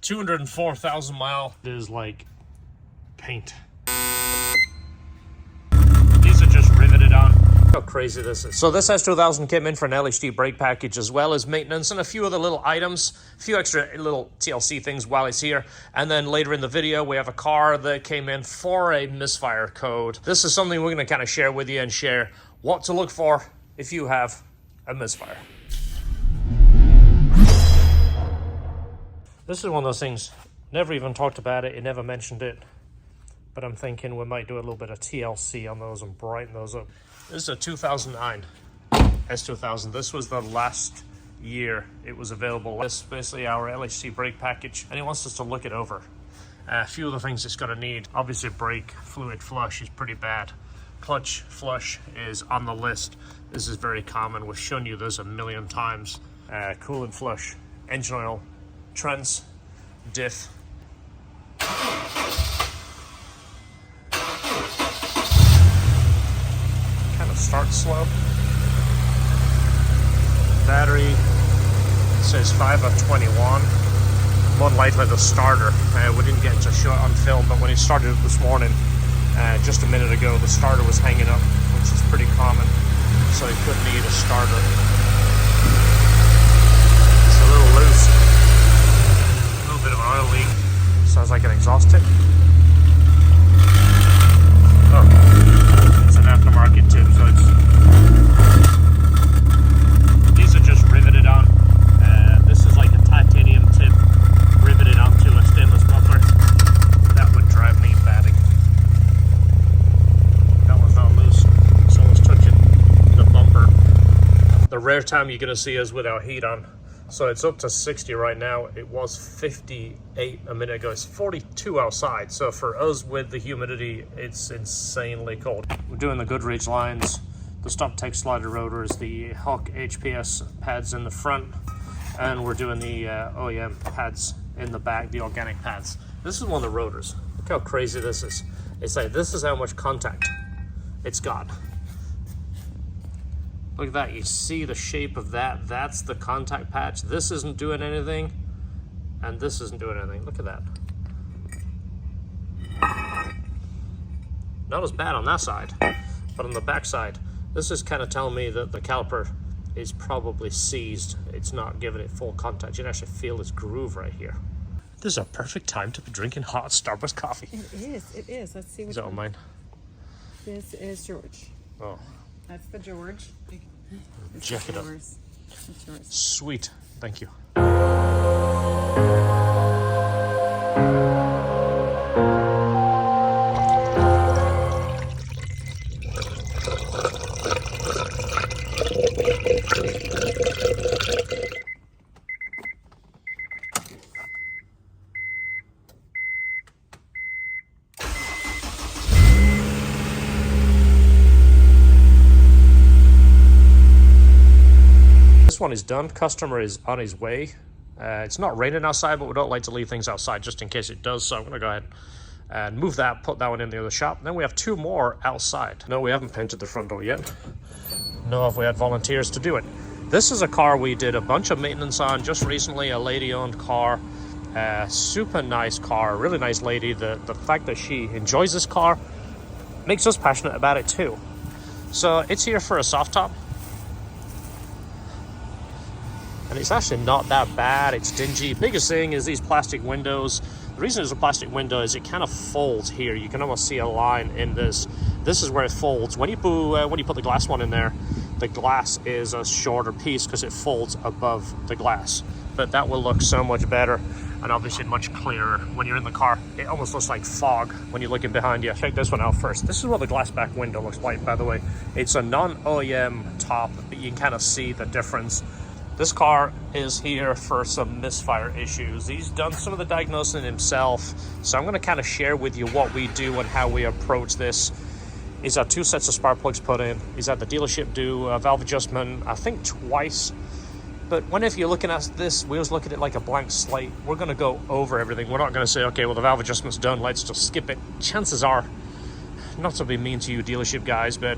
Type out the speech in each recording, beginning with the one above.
204,000 mile. It is like paint. These are just riveted on. How crazy this is. So this S2000 came in for an LHT brake package as well as maintenance and a few other little items, a few extra little TLC things while it's here. And then later in the video, we have a car that came in for a Misfire code. This is something we're going to kind of share with you and share what to look for if you have a Misfire. This is one of those things, never even talked about it, never mentioned it. But I'm thinking we might do a little bit of TLC on those and brighten those up. This is a 2009 S2000. This was the last year it was available. This is basically our LHT brake package, and he wants us to look it over. A few of the things it's going to need. Obviously, brake fluid flush is pretty bad. Clutch flush is on the list. This is very common. We've shown you this a million times. Coolant flush, engine oil, trans, diff. Start slow. Battery says 5 of 21. More than likely the starter. We didn't get to show it on film, but when it started it this morning, just a minute ago, the starter was hanging up, which is pretty common. So it could need a starter. It's a little loose. A little bit of an oil leak. Sounds like an exhaust tip. Oh, it's an aftermarket tip, so these are just riveted on. This is like a titanium tip riveted onto a stainless muffler. That would drive me batty. That one's not loose. Someone's touching the bumper. The rare time you're going to see us without heat on. So it's up to 60 right now. It was 58 a minute ago. It's 42 outside. So for us with the humidity, it's insanely cold. We're doing the Goodrich lines, the stop tech slider rotors, the Hawk HPS pads in the front, and we're doing the OEM pads in the back, the organic pads. This is one of the rotors. Look how crazy this is. It's like, this is how much contact it's got. Look at that, you see the shape of that. That's the contact patch. This isn't doing anything, and this isn't doing anything. Look at that. Not as bad on that side, but on the back side, this is kind of telling me that the caliper is probably seized. It's not giving it full contact. You can actually feel this groove right here. This is a perfect time to be drinking hot Starbucks coffee. It is. Let's see which Is that one. mine? This is George. Oh. That's the George. Jack it up. Yours. It's yours. Sweet. Thank you. This one is done. Customer is on his way. It's not raining outside, but we don't like to leave things outside just in case it does. So I'm going to go ahead and move that, put that one in the other shop. Then we have two more outside. No, we haven't painted the front door yet. No, if we had volunteers to do it. This is a car we did a bunch of maintenance on just recently, a lady-owned car. Super nice car, really nice lady. The fact that she enjoys this car makes us passionate about it too. So it's here for a soft top. And it's actually not that bad. It's dingy. Biggest thing is these plastic windows. The reason it's a plastic window is it kind of folds here. You can almost see a line in this. This is where it folds. When you put the glass one in there, the glass is a shorter piece because it folds above the glass. But that will look so much better and obviously much clearer when you're in the car. It almost looks like fog when you're looking behind you. Check this one out first. This is what the glass back window looks like, by the way. It's a non-OEM top, but you can kind of see the difference. This car is here for some misfire issues. He's done some of the diagnosing himself, so I'm going to kind of share with you what we do and how we approach this. He's had 2 sets of spark plugs put in. He's had the dealership do a valve adjustment, I think twice. But whenever you're looking at this, we always look at it like a blank slate. We're going to go over everything. We're not going to say, okay, well, the valve adjustment's done, let's just skip it. Chances are, not to be mean to you dealership guys, but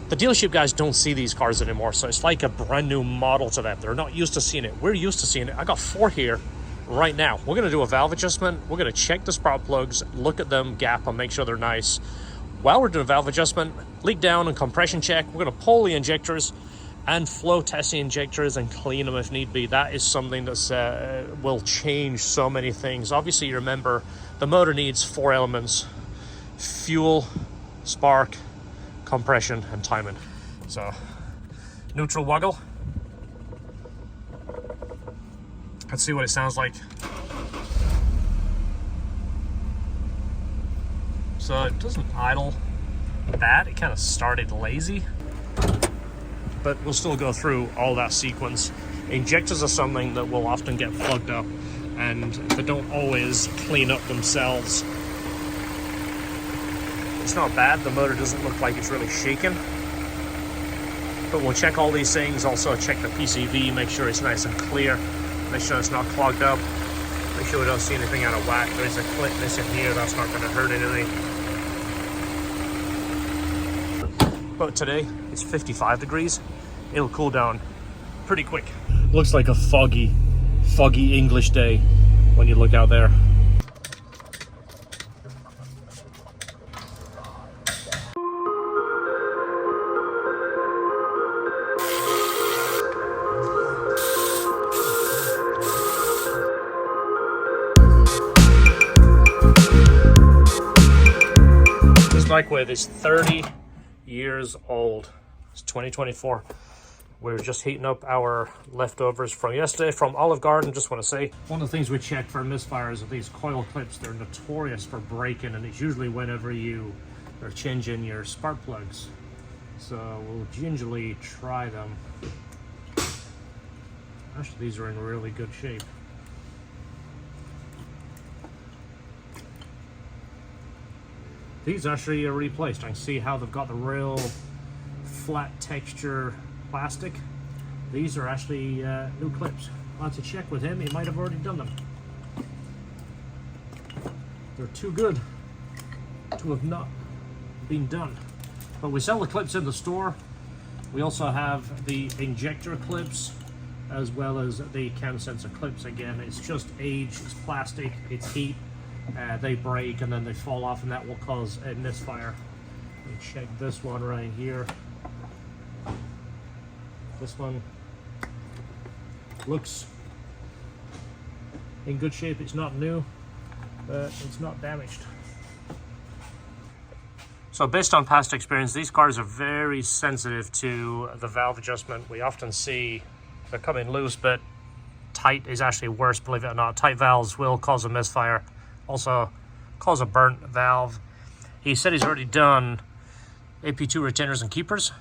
the dealership guys don't see these cars anymore, so it's like a brand new model to them. They're not used to seeing it. We're used to seeing it. I got 4 here right now. We're going to do a valve adjustment. We're going to check the spark plugs, look at them, gap them, make sure they're nice. While we're doing valve adjustment, leak down and compression check, we're going to pull the injectors and flow test the injectors and clean them if need be. That is something that will change so many things. Obviously, you remember the motor needs 4 elements: fuel, spark, compression, and timing. So, neutral waggle. Let's see what it sounds like. So it doesn't idle bad. It kind of started lazy, but we'll still go through all that sequence. Injectors are something that will often get plugged up and they don't always clean up themselves. It's not bad. The motor doesn't look like it's really shaking, but we'll check all these things. Also check the PCV, make sure it's nice and clear, make sure it's not clogged up, make sure we don't see anything out of whack. There's a clip missing here, that's not going to hurt anything. But today it's 55 degrees. It'll cool down pretty quick. Looks like a foggy English day when you look out there. This bike with is 30 years old. It's 2024. We're just heating up our leftovers from yesterday from Olive Garden. Just want to say, one of the things we check for misfires are these coil clips. They're notorious for breaking, and it's usually whenever you are changing your spark plugs. So we'll gingerly try them. Actually, these are in really good shape. These actually are replaced. I can see how they've got the real flat texture plastic. These are actually new clips. I'll have to check with him. He might have already done them. They're too good to have not been done. But we sell the clips in the store. We also have the injector clips as well as the cam sensor clips. Again, it's just age, it's plastic, it's heat. They break and then they fall off, and that will cause a misfire. Let me check this one right here. This one looks in good shape. It's not new, but it's not damaged. So based on past experience, these cars are very sensitive to the valve adjustment. We often see they're coming loose, but tight is actually worse, believe it or not. Tight valves will cause a misfire. Also cause a burnt valve. He said he's already done AP2 retainers and keepers,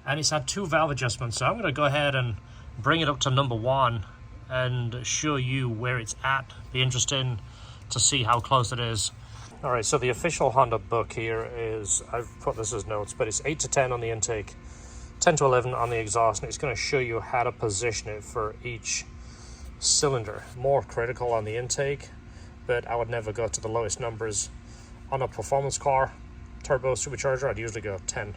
and he's had 2 valve adjustments. So I'm going to go ahead and bring it up to number 1 and show you where it's at. Be interesting to see how close it is. All right, so the official Honda book here is, I've put this as notes, but it's 8 to 10 on the intake, 10 to 11 on the exhaust, and it's going to show you how to position it for each cylinder. More critical on the intake, but I would never go to the lowest numbers. On a performance car, turbo supercharger, I'd usually go 10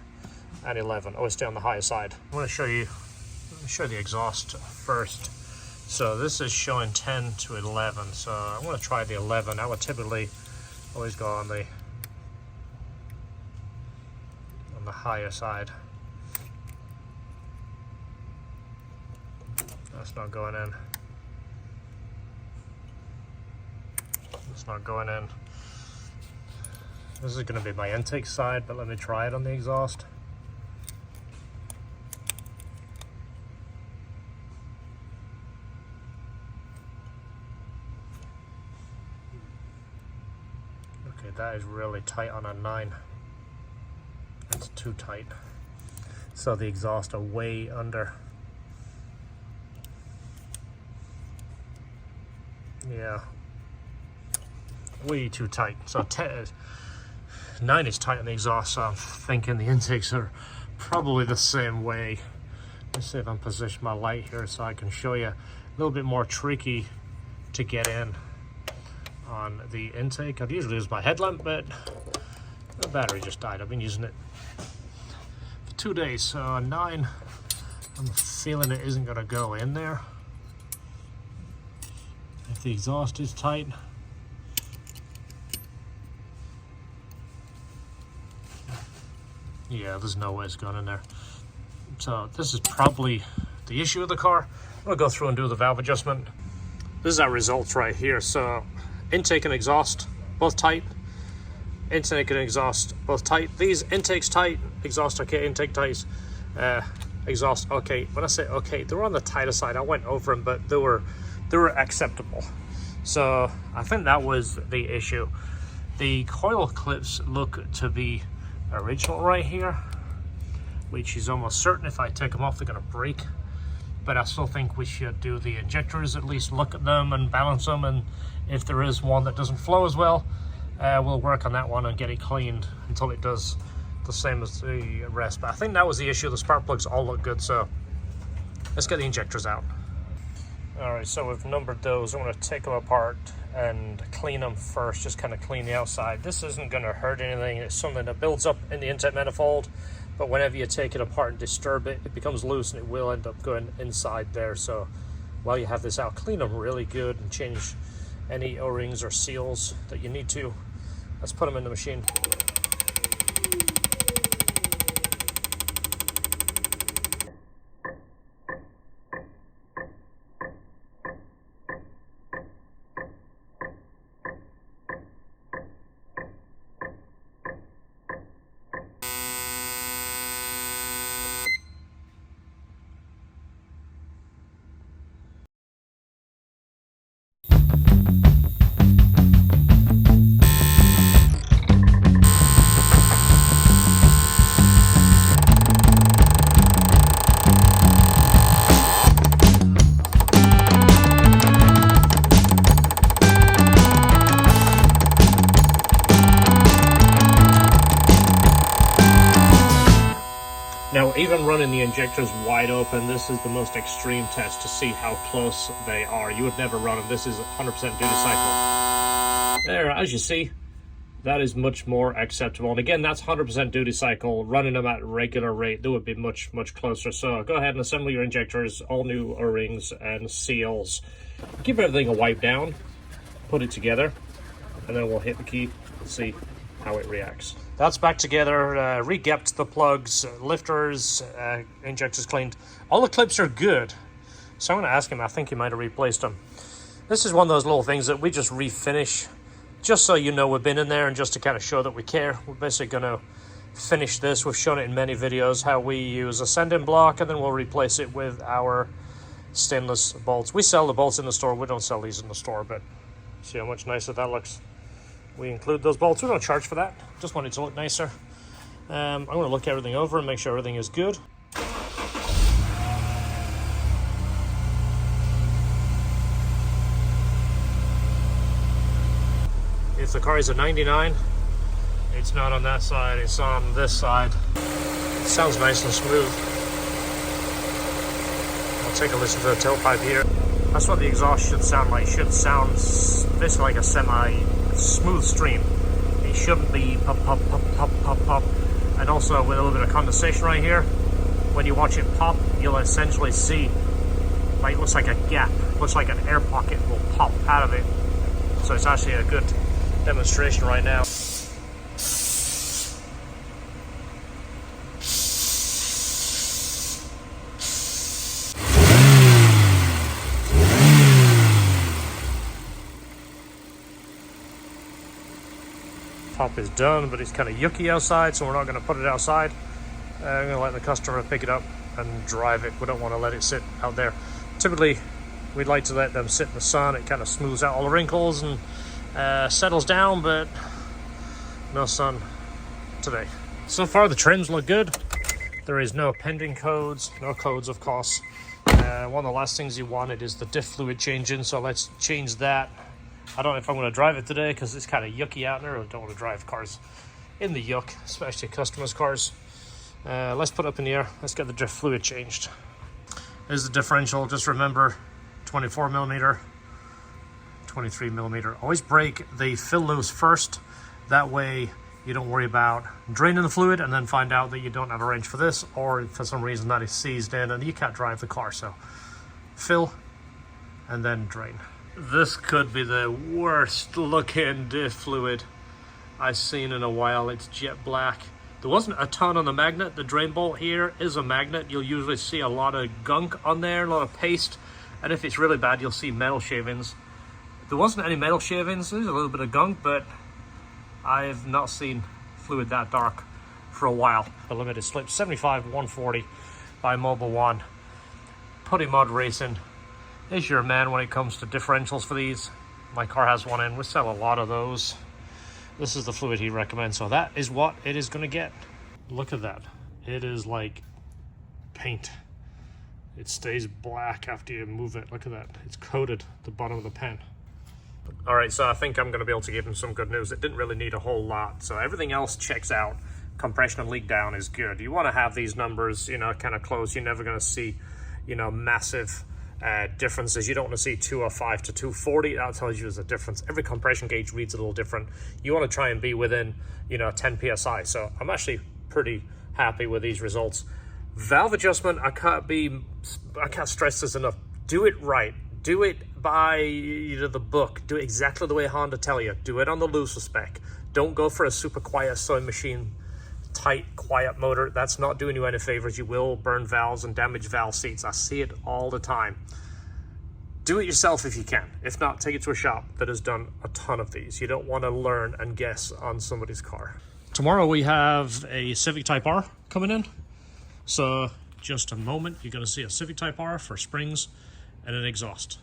and 11. Always stay on the higher side. I'm going to show you, the exhaust first. So this is showing 10 to 11. So I'm going to try the 11. I would typically always go on the higher side. That's not going in. It's not going in. This is going to be my intake side, but let me try it on the exhaust. Okay, that is really tight on a 9. That's too tight. So the exhaust are way under. Yeah. Way too tight. So 9 is tight on the exhaust, so I'm thinking the intakes are probably the same way. Let's see if I can position my light here so I can show you. A little bit more tricky to get in on the intake. I'd usually use my headlamp, but the battery just died. I've been using it for 2 days, so a 9, I'm feeling it isn't going to go in there. If the exhaust is tight. Yeah, there's no way it's going in there. So this is probably the issue with the car. I'm gonna go through and do the valve adjustment. This is our results right here. So intake and exhaust, both tight. Intake and exhaust, both tight. These intakes tight, exhaust okay, intake tight, exhaust okay. When I say okay, they were on the tighter side. I went over them, but they were acceptable. So I think that was the issue. The coil clips look to be original right here, which is almost certain if I take them off they're going to break, but I still think we should do the injectors, at least look at them and balance them, and if there is one that doesn't flow as well, we'll work on that one and get it cleaned until it does the same as the rest. But I think that was the issue. The spark plugs all look good, so let's get the injectors out. Alright, so we've numbered those. I'm going to take them apart and clean them first, just kind of clean the outside. This isn't going to hurt anything. It's something that builds up in the intake manifold, but whenever you take it apart and disturb it, it becomes loose and it will end up going inside there. So while you have this out, clean them really good and change any O-rings or seals that you need to. Let's put them in the machine. Now, even running the injectors wide open, this is the most extreme test to see how close they are. You would never run them. This is 100% duty cycle. There, as you see, that is much more acceptable. And again, that's 100% duty cycle. Running them at regular rate, they would be much, much closer. So go ahead and assemble your injectors, all new O-rings and seals. Give everything a wipe down, put it together, and then we'll hit the key and see how it reacts. That's back together, re-gapped the plugs, lifters, injectors cleaned. All the clips are good. So I'm gonna ask him, I think he might have replaced them. This is one of those little things that we just refinish, just so you know we've been in there and just to kind of show that we care. We're basically gonna finish this. We've shown it in many videos, how we use a send-in block and then we'll replace it with our stainless bolts. We sell the bolts in the store, we don't sell these in the store, but see how much nicer that looks. We include those bolts. We don't charge for that. Just want it to look nicer. I'm going to look everything over and make sure everything is good. If the car is a 99, it's not on that side, it's on this side. It sounds nice and smooth. I'll take a listen to the tailpipe here. That's what the exhaust should sound like. It should sound basically like a semi-smooth stream. It shouldn't be pop, pop, pop, pop, pop, pop. And also with a little bit of condensation right here, when you watch it pop, you'll essentially see, like, it looks like a gap, looks like an air pocket will pop out of it. So it's actually a good demonstration right now. Top is done, but it's kind of yucky outside, so we're not going to put it outside. I'm going to let the customer pick it up and drive it. We don't want to let it sit out there. Typically, we'd like to let them sit in the sun. It kind of smooths out all the wrinkles and settles down, but no sun today. So far, the trims look good. There is no pending codes, no codes, of course. One of the last things you wanted is the diff fluid changing, so let's change that. I don't know if I'm going to drive it today because it's kind of yucky out there. I don't want to drive cars in the yuck, especially customers' cars. Let's put it up in the air. Let's get the drift fluid changed. There's the differential. Just remember, 24 millimeter, 23 millimeter. Always break the fill loose first. That way you don't worry about draining the fluid and then find out that you don't have a wrench for this, or for some reason that is seized in and you can't drive the car. So fill and then drain. This could be the worst looking diff fluid I've seen in a while. It's jet black. There wasn't a ton on the magnet. The drain bolt here is a magnet. You'll usually see a lot of gunk on there, a lot of paste. And if it's really bad, you'll see metal shavings. There wasn't any metal shavings. There's a little bit of gunk, but I've not seen fluid that dark for a while. The limited slip, 75-140 by Mobile One. Putty Mud Racing is your man when it comes to differentials for these. My car has one in. We sell a lot of those. This is the fluid he recommends, so that is what it is going to get. Look at that. It is like paint. It stays black after you move it. Look at that. It's coated the bottom of the pen. All right, so I think I'm going to be able to give him some good news. It didn't really need a whole lot, so everything else checks out. Compression and leak down is good. You want to have these numbers, you know, kind of close. You're never going to see, you know, massive differences. You don't want to see 205 to 240. That tells you there's a difference. Every compression gauge reads a little different. You want to try and be within, you know, 10 psi. So I'm actually pretty happy with these results. Valve adjustment, I can't stress this enough. Do it right. Do it by, you know, the book. Do it exactly the way Honda tell you. Do it on the looser spec. Don't go for a super quiet sewing machine, tight, quiet motor. That's not doing you any favors. You will burn valves and damage valve seats. I see it all the time. Do it yourself if you can. If not, take it to a shop that has done a ton of these. You don't want to learn and guess on somebody's car. Tomorrow we have a Civic Type R coming in. So just a moment, you're going to see a Civic Type R for springs and an exhaust.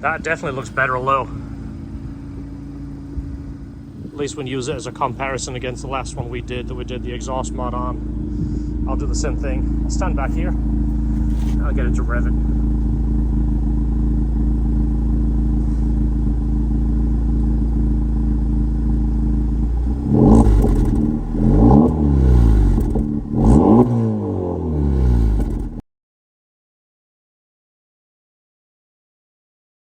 That definitely looks better low. At least when you use it as a comparison against the last one we did the exhaust mod on. I'll do the same thing. I'll stand back here. I'll get it to rev it.